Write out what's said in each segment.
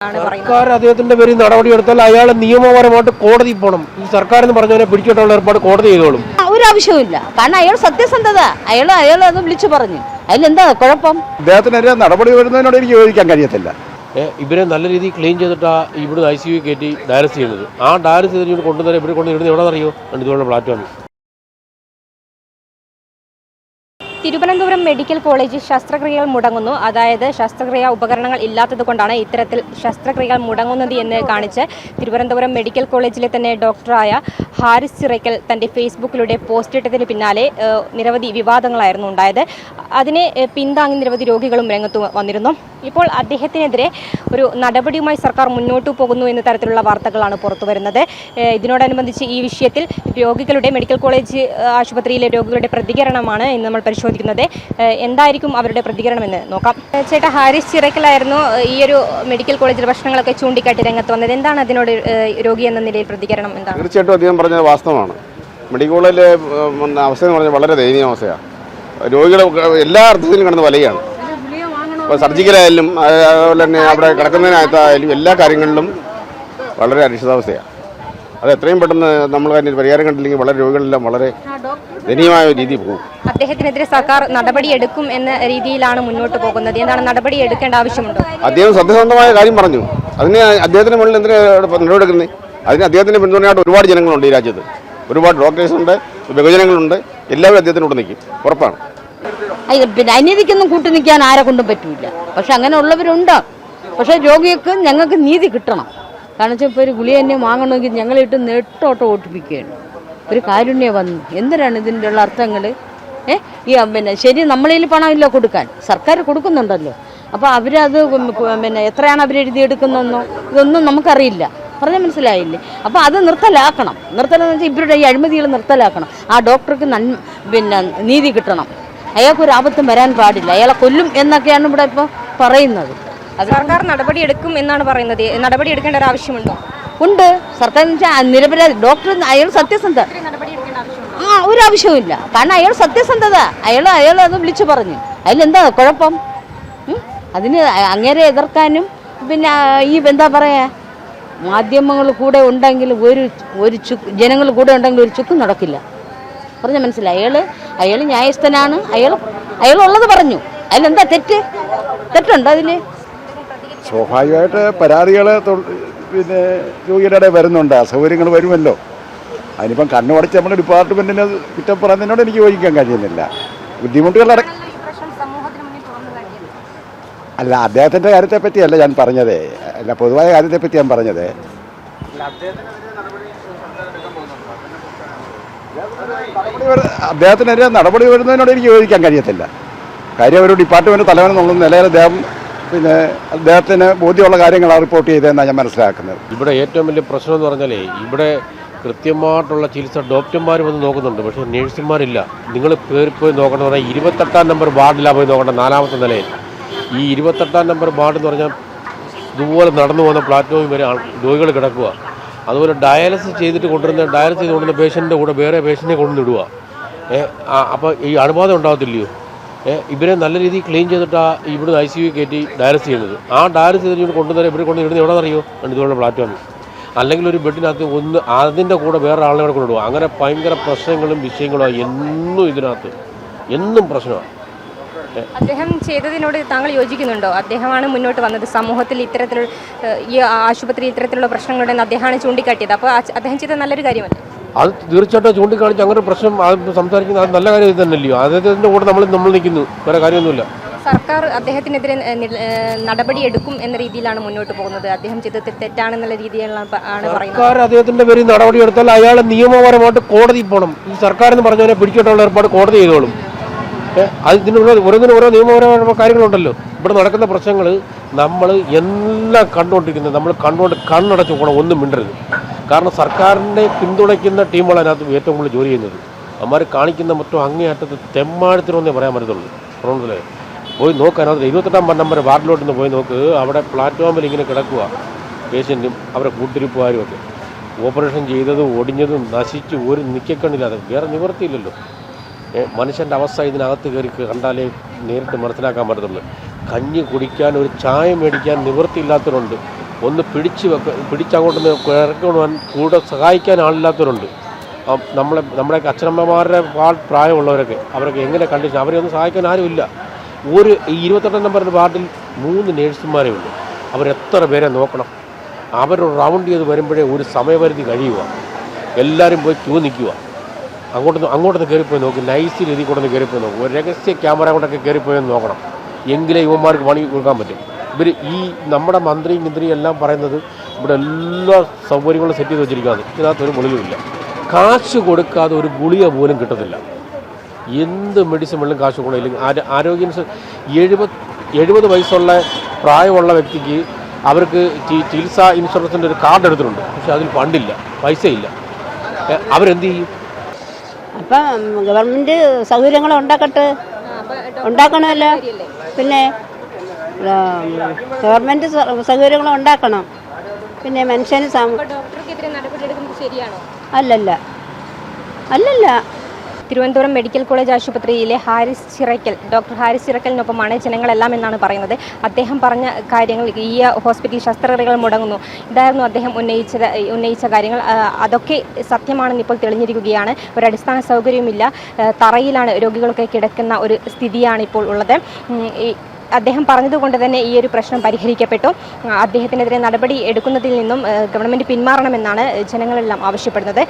സർക്കാർ അദ്ദേഹത്തിന്റെ പേരിൽ നടപടിയെടുത്താൽ അയാൾ നിയമപരമായിട്ട് കോടതി പോകണം. ഈ സർക്കാർ എന്ന് പറഞ്ഞവനെ പിടിച്ചിട്ടുള്ള ഏർപ്പാട് കോടതി ചെയ്തോളും. ഒരു ആവശ്യവുമില്ല. കാരണം അയാൾ സത്യസന്ധത, അയാൾ അത് വിളിച്ചു പറഞ്ഞു. അതിലെന്താ കുഴപ്പം? അദ്ദേഹത്തിനെതിരെ നടപടി വരുന്നതിനോട് എനിക്ക് യോജിക്കാൻ കഴിയത്തില്ല. ഇവരെ നല്ല രീതിയിൽ ക്ലീൻ ചെയ്തിട്ടാ ഇവിടുന്ന് ICU കയറ്റി ഡയലസ് ചെയ്യുന്നത്. ആ ഡയലസ് ചെയ്തിട്ട് കൊണ്ടുവന്നാൽ ഇവിടെ കൊണ്ടുവരുന്നത് എവിടെ അറിയോ? ഇതുപോലെ പ്ലാറ്റ്ഫോമിൽ. തിരുവനന്തപുരം മെഡിക്കൽ കോളേജിൽ ശസ്ത്രക്രിയകൾ മുടങ്ങുന്നു. അതായത് ശസ്ത്രക്രിയാ ഉപകരണങ്ങൾ ഇല്ലാത്തത് കൊണ്ടാണ് ഇത്തരത്തിൽ ശസ്ത്രക്രിയകൾ മുടങ്ങുന്നത് എന്ന് കാണിച്ച് തിരുവനന്തപുരം മെഡിക്കൽ കോളേജിലെ തന്നെ ഡോക്ടറായ ഹാരിസ് ചിറയ്ക്കൽ തൻ്റെ ഫേസ്ബുക്കിലൂടെ പോസ്റ്റിട്ടതിന് പിന്നാലെ നിരവധി വിവാദങ്ങളായിരുന്നു ഉണ്ടായത്. അതിനെ പിന്താങ്ങി നിരവധി രോഗികളും രംഗത്ത് വന്നിരുന്നു. ഇപ്പോൾ അദ്ദേഹത്തിനെതിരെ ഒരു നടപടിയുമായി സർക്കാർ മുന്നോട്ടു പോകുന്നു എന്ന തരത്തിലുള്ള വാർത്തകളാണ് പുറത്തുവരുന്നത്. ഇതിനോടനുബന്ധിച്ച് ഈ വിഷയത്തിൽ മെഡിക്കൽ കോളേജ് ആശുപത്രിയിലെ രോഗികളുടെ പ്രതികരണമാണ് ഇന്ന് നമ്മൾ പരിശോധിക്കുന്നത്. എന്തായിരിക്കും അവരുടെ പ്രതികരണം എന്ന് നോക്കാം. ചേട്ടാ, ഹാരിസ് ചിറയ്ക്കലായിരുന്നു ഈ ഒരു മെഡിക്കൽ കോളേജിലെ പ്രശ്നങ്ങളൊക്കെ ചൂണ്ടിക്കാട്ടി രംഗത്ത് വന്നത്. എന്താണ് അതിനോട് രോഗി എന്ന നിലയിൽ പ്രതികരണം എന്താണ്? തീർച്ചയായിട്ടും അദ്ദേഹം പറഞ്ഞത് വാസ്തവമാണ്. മെഡിക്കൽ കോളേജിലെ അവസ്ഥ എന്ന് പറഞ്ഞാൽ വളരെ ദയനീയ അവസ്ഥയാണ്. രോഗികൾ എല്ലാ അർത്ഥത്തിലും കിടന്ന് വലയാണ്. ഇപ്പോൾ സർജിക്കലായാലും അതുപോലെ തന്നെ അവിടെ കിടക്കുന്നതിനകത്തായാലും എല്ലാ കാര്യങ്ങളിലും വളരെ അരിഷ്ടതാവസ്ഥയാണ്. അത് എത്രയും പെട്ടെന്ന് നമ്മൾ അതിന് പരിഹാരം കണ്ടില്ലെങ്കിൽ വളരെ രോഗികളെല്ലാം വളരെ ദയനീയമായ രീതിയിൽ പോകും. അദ്ദേഹത്തിനെതിരെ സർക്കാർ നടപടിയെടുക്കും എന്ന രീതിയിലാണ് മുന്നോട്ട് പോകുന്നത്. എന്താണ് നടപടി എടുക്കേണ്ട ആവശ്യമുണ്ടോ? അദ്ദേഹം സത്യസന്ധമായ കാര്യം പറഞ്ഞു. അതിന് അദ്ദേഹത്തിന് മുകളിൽ എന്തിനാ നടപടിയെടുക്കുന്നത്? അതിന് അദ്ദേഹത്തിന് പിന്തുണയായിട്ട് ഒരുപാട് ജനങ്ങളുണ്ട് ഈ രാജ്യത്ത്. ഒരുപാട് ഡോക്ടേഴ്സുണ്ട്, ബഹുജനങ്ങളുണ്ട്. എല്ലാവരും അദ്ദേഹത്തിനോട് നിൽക്കും, ഉറപ്പാണ്. പിന്നെ അനീതിക്കൊന്നും കൂട്ടു നിൽക്കാൻ ആരെ കൊണ്ടും പറ്റൂല. പക്ഷെ അങ്ങനെ ഉള്ളവരുണ്ട്. പക്ഷെ രോഗിക്ക് ഞങ്ങൾക്ക് നീതി കിട്ടണം. കാരണം വെച്ചാൽ ഇപ്പോൾ ഒരു ഗുളിക തന്നെ വാങ്ങണമെങ്കിൽ ഞങ്ങളിട്ട് നെട്ടോട്ടം ഓട്ടിപ്പിക്കുകയാണ്. ഒരു കാരുണ്യം വന്നു. എന്തിനാണ് ഇതിൻ്റെ ഉള്ള അർത്ഥങ്ങൾ? ഈ പിന്നെ ശരി, നമ്മളിൽ പണമില്ല കൊടുക്കാൻ, സർക്കാർ കൊടുക്കുന്നുണ്ടല്ലോ. അപ്പോൾ അവരത് പിന്നെ എത്രയാണ് അവരെഴുതിയെടുക്കുന്നതെന്നോ ഇതൊന്നും നമുക്കറിയില്ല. പറഞ്ഞാൽ മനസ്സിലായില്ലേ? അപ്പോൾ അത് നിർത്തലാക്കണം. നിർത്തലെന്ന് വെച്ചാൽ ഇവരുടെ ഈ അഴിമതികൾ നിർത്തലാക്കണം. ആ ഡോക്ടർക്ക് പിന്നെ നീതി കിട്ടണം. അയാൾക്കൊരു ആപത്തും വരാൻ പാടില്ല. അയാളെ കൊല്ലും എന്നൊക്കെയാണ് ഇവിടെ ഇപ്പോൾ പറയുന്നത്. സർക്കാർ നടപടിയെടുക്കും എന്നാണ് പറയുന്നത്. നടപടി എടുക്കേണ്ട ഒരു ആവശ്യമുണ്ടോ? ഉണ്ട്. സർക്കാർ എന്ന് വെച്ചാൽ നിരപരാധി ഡോക്ടർ, അയാൾ സത്യസന്ധത. ഒരു ആവശ്യവുമില്ല. കാരണം അയാൾ സത്യസന്ധത, അയാൾ അത് വിളിച്ചു പറഞ്ഞു. അതിലെന്താ കുഴപ്പം? അതിന് അങ്ങേരെ എതിർക്കാനും പിന്നെ ഈ എന്താ പറയാ, മാധ്യമങ്ങൾ കൂടെ ഉണ്ടെങ്കിൽ ഒരു ജനങ്ങൾ കൂടെ ഉണ്ടെങ്കിൽ ഒരു ചുക്കും നടക്കില്ല. പറഞ്ഞാൽ മനസ്സിലായി. അയാൾ ന്യായസ്ഥനാണ്. അയാൾ ഉള്ളത് പറഞ്ഞു. അതിലെന്താ തെറ്റുണ്ടോ അതിൽ? സ്വാഭാവികമായിട്ട് പരാതികൾ പിന്നെ രോഗിയുടെ ഇടയിൽ വരുന്നുണ്ട്. അസൗകര്യങ്ങൾ വരുമല്ലോ. അതിനിപ്പം കണ്ണുമടച്ച് നമ്മുടെ ഡിപ്പാർട്ട്മെൻറ്റിന് കുറ്റം പറയുന്നതിനോട് എനിക്ക് യോജിക്കാൻ കഴിയുന്നില്ല. ബുദ്ധിമുട്ടുകളുടെ അല്ല, അദ്ദേഹത്തിൻ്റെ കാര്യത്തെ പറ്റിയല്ല ഞാൻ പറഞ്ഞത്. അല്ല, പൊതുവായ കാര്യത്തെപ്പറ്റി ഞാൻ പറഞ്ഞത്. അദ്ദേഹത്തിനെതിരെ നടപടി വരുന്നതിനോട് എനിക്ക് യോജിക്കാൻ കഴിയത്തില്ല. കാര്യം ഒരു ഡിപ്പാർട്ട്മെൻറ്റ് തലവനെന്നുള്ള നിലയിൽ പിന്നെ അദ്ദേഹത്തിന് ബോധ്യമുള്ള കാര്യങ്ങളാണ് റിപ്പോർട്ട് ചെയ്തതെന്നാണ് ഞാൻ മനസ്സിലാക്കുന്നത്. ഇവിടെ ഏറ്റവും വലിയ പ്രശ്നം എന്ന് പറഞ്ഞാലേ, ഇവിടെ കൃത്യമായിട്ടുള്ള ചികിത്സ ഡോക്ടർമാർ വന്ന് നോക്കുന്നുണ്ട്. പക്ഷേ നേഴ്സുമാരില്ല. നിങ്ങൾ പോയി നോക്കണം പറഞ്ഞാൽ 28-ാം നമ്പർ വാർഡിലാണ് പോയി നോക്കേണ്ടത്, 4ാമത്തെ നിലയിൽ. ഈ 28-ാം നമ്പർ വാർഡ് എന്ന് പറഞ്ഞാൽ ഇതുപോലെ നടന്നു പോകുന്ന പ്ലാറ്റ്ഫോമിൽ വരെ രോഗികൾ കിടക്കുക. അതുപോലെ ഡയാലിസിസ് ചെയ്ത് കൊണ്ടുവരുന്ന പേഷ്യൻ്റെ കൂടെ വേറെ പേഷ്യൻറ്റിനെ കൊണ്ടുവന്നിടുക. അപ്പോൾ ഈ അണുബാധ ഉണ്ടാകത്തില്ലയോ? ഇവരെ നല്ല രീതിയിൽ ക്ലീൻ ചെയ്തിട്ടാ ഇവിടുന്ന് ICU കയറ്റി ഡയലസ് ചെയ്യുന്നത്. ആ ഡയലസ് ചെയ്തിട്ട് കൊണ്ടുവന്നാൽ ഇവിടെ കൊണ്ടുവരുന്നത് എവിടെ അറിയോ? ഇതുപോലെ പ്ലാറ്റ്ഫോമിൽ. അല്ലെങ്കിൽ ഒരു ബെഡിനകത്ത് അതിൻ്റെ കൂടെ വേറെ ആളിനെ കൂടെ കൊണ്ടുവിടുക. അങ്ങനെ ഭയങ്കര പ്രശ്നങ്ങളും വിഷയങ്ങളും എന്നും ഇതിനകത്ത് എന്നും പ്രശ്നമാണ്. അദ്ദേഹം ചെയ്തതിനോട് താങ്കൾ യോജിക്കുന്നുണ്ടോ? അദ്ദേഹമാണ് മുന്നോട്ട് വന്നത്. സമൂഹത്തിൽ ഇത്തരത്തിലുള്ള ഈ ആശുപത്രി ഇത്തരത്തിലുള്ള പ്രശ്നങ്ങളുണ്ടെന്ന് അദ്ദേഹമാണ് ചൂണ്ടിക്കാട്ടിയത്. അപ്പോൾ അദ്ദേഹം ചെയ്ത നല്ലൊരു കാര്യമല്ലേ? അത് തീർച്ചയായിട്ടും ചൂണ്ടിക്കാണിച്ച് അങ്ങനെ പ്രശ്നം സംസാരിക്കുന്നത് അത് നല്ല കാര്യം തന്നെയല്ലയോ? അദ്ദേഹത്തിൻ്റെ കൂടെ നമ്മൾ നിൽക്കുന്നു. വേറെ കാര്യമൊന്നുമില്ല. സർക്കാർ അദ്ദേഹത്തിനെതിരെ നടപടി എടുക്കും എന്ന രീതിയിലാണ് മുന്നോട്ട് പോകുന്നത്. അദ്ദേഹം ചെയ്തത് തെറ്റാണെന്നുള്ള രീതിയിലാണ് പറയുന്നത്. സർക്കാർ അദ്ദേഹത്തിന്റെ പേരിൽ നടപടിയെടുത്താൽ അയാൾ നിയമപരമായിട്ട് കോടതി പോകണം. ഈ സർക്കാർ എന്ന് പറഞ്ഞവനെ പിടിച്ചിട്ടുള്ള ഏർപ്പാട് കോടതി ചെയ്തോളും. ഓരോ നിയമപരമായ കാര്യങ്ങളുണ്ടല്ലോ. ഇവിടെ നടക്കുന്ന പ്രശ്നങ്ങൾ നമ്മൾ എല്ലാം കണ്ടുകൊണ്ടിരിക്കുന്നത്. നമ്മൾ കണ്ണടച്ച് പോകണം, ഒന്നും മിണ്ടരുത്. കാരണം സർക്കാരിനെ പിന്തുണയ്ക്കുന്ന ടീമുകളാണ് അതിനകത്ത് ഏറ്റവും കൂടുതൽ ജോലി ചെയ്യുന്നത്. അവന്മാർ കാണിക്കുന്ന മറ്റും അങ്ങേയറ്റത്ത് തെമ്മാഴത്തിനൊന്നേ പറയാൻ പറ്റത്തുള്ളൂ. അതുകൊണ്ടല്ലേ പോയി നോക്കാൻ, അത് 28-ാം നമ്പർ വാർഡിലോട്ട് നിന്ന് പോയി നോക്ക്. അവിടെ പ്ലാറ്റ്ഫോമിൽ ഇങ്ങനെ കിടക്കുക പേഷ്യൻറ്റും അവരുടെ കൂട്ടിരിപ്പുകാരും ഒക്കെ. ഓപ്പറേഷൻ ചെയ്തതും ഒടിഞ്ഞതും നശിച്ച് ഒരു നിൽക്കക്കണ്ണില്ലാതെ വേറെ നിവൃത്തിയില്ലല്ലോ. മനുഷ്യൻ്റെ അവസ്ഥ ഇതിനകത്ത് കയറി കണ്ടാലേ നേരിട്ട് മനസ്സിലാക്കാൻ പറ്റത്തുള്ളൂ. കഞ്ഞി കുടിക്കാൻ, ഒരു ചായ മേടിക്കാൻ നിവൃത്തിയില്ലാത്തവരുണ്ട്. ഒന്ന് പിടിച്ചങ്ങോട്ട് ഇറക്കിക്കൊണ്ടുപോകാൻ കൂടെ സഹായിക്കാൻ ആളില്ലാത്തവരുണ്ട്. നമ്മുടെ അച്ഛനമ്മമാരുടെ പ്രായമുള്ളവരൊക്കെ അവരൊക്കെ എങ്ങനെ കണ്ടീഷൻ അവരെ ഒന്ന് സഹായിക്കാൻ ആരുമില്ല. ഈ 28 നമ്പറിൻ്റെ വാർഡിൽ 3 നേഴ്സുമാരേ ഉള്ളൂ. അവരെത്ര പേരെ നോക്കണം? അവർ റൗണ്ട് ചെയ്ത് വരുമ്പോഴേ ഒരു സമയപരിധി കഴിയുക. എല്ലാവരും പോയി ക്യൂ നിൽക്കുക. അങ്ങോട്ടൊന്ന് കയറിപ്പോയി നോക്കും. നൈസ് രീതിയിൽ കൂടെ ഒന്ന് കയറിപ്പോയി നോക്കും. ഒരു രഹസ്യ ക്യാമറ കൊണ്ടൊക്കെ കയറിപ്പോയെന്ന് നോക്കണം. എങ്കിലേ യുവന്മാർക്ക് പണി കൊടുക്കാൻ പറ്റും. ഇവർ ഈ നമ്മുടെ മന്ത്രിയും എല്ലാം പറയുന്നത് ഇവിടെ എല്ലാ സൗകര്യങ്ങളും സെറ്റ് ചെയ്ത് വെച്ചിരിക്കുകയാണ്. ഇതിനകത്തൊരു മുളിലുമില്ല. കാശ് കൊടുക്കാതെ ഒരു ഗുളിക പോലും കിട്ടത്തില്ല. എന്ത് മെഡിസിൻ വെള്ളം കാശ് കൊടുക്കില്ലെങ്കിൽ ആരോഗ്യ 70 വയസ്സുള്ള പ്രായമുള്ള വ്യക്തിക്ക് അവർക്ക് ചികിത്സാ ഇൻഷുറൻസിൻ്റെ ഒരു കാർഡ് എടുത്തിട്ടുണ്ട്. പക്ഷെ അതിൽ ഫണ്ടില്ല, പൈസയില്ല. അവരെന്ത് ചെയ്യും? അപ്പം ഗവൺമെൻറ് സൗകര്യങ്ങൾ ഉണ്ടാക്കണമല്ലോ. പിന്നെ ഗവൺമെൻറ് സൗകര്യങ്ങൾ ഉണ്ടാക്കണം. പിന്നെ മനുഷ്യന് അല്ലല്ല തിരുവനന്തപുരം മെഡിക്കൽ കോളേജ് ആശുപത്രിയിലെ ഡോക്ടർ ഹാരിസ് ചിറക്കലിനൊപ്പമാണ് ജനങ്ങളെല്ലാം എന്നാണ് പറയുന്നത്. അദ്ദേഹം പറഞ്ഞ കാര്യങ്ങൾ, ഈ ഹോസ്പിറ്റലിൽ ശസ്ത്രക്രിയകൾ മുടങ്ങുന്നു, ഇതായിരുന്നു അദ്ദേഹം ഉന്നയിച്ച കാര്യങ്ങൾ. അതൊക്കെ സത്യമാണെന്ന് ഇപ്പോൾ തെളിഞ്ഞിരിക്കുകയാണ്. ഒരു അടിസ്ഥാന സൗകര്യമില്ല, തറയിലാണ് രോഗികളൊക്കെ കിടക്കുന്ന ഒരു സ്ഥിതിയാണ് ഇപ്പോൾ ഉള്ളത്. അദ്ദേഹം പറഞ്ഞതുകൊണ്ട് തന്നെ ഈ ഒരു പ്രശ്നം പരിഹരിക്കപ്പെട്ടു. അദ്ദേഹത്തിനെതിരെ നടപടി എടുക്കുന്നതിൽ നിന്നും ഗവൺമെൻറ് പിന്മാറണമെന്നാണ് ജനങ്ങളെല്ലാം ആവശ്യപ്പെടുന്നത്.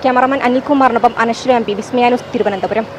ക്യാമറാമാൻ അനിൽകുമാറിനൊപ്പം അനശ്വര MP, വിസ്മയ ന്യൂസ്, തിരുവനന്തപുരം.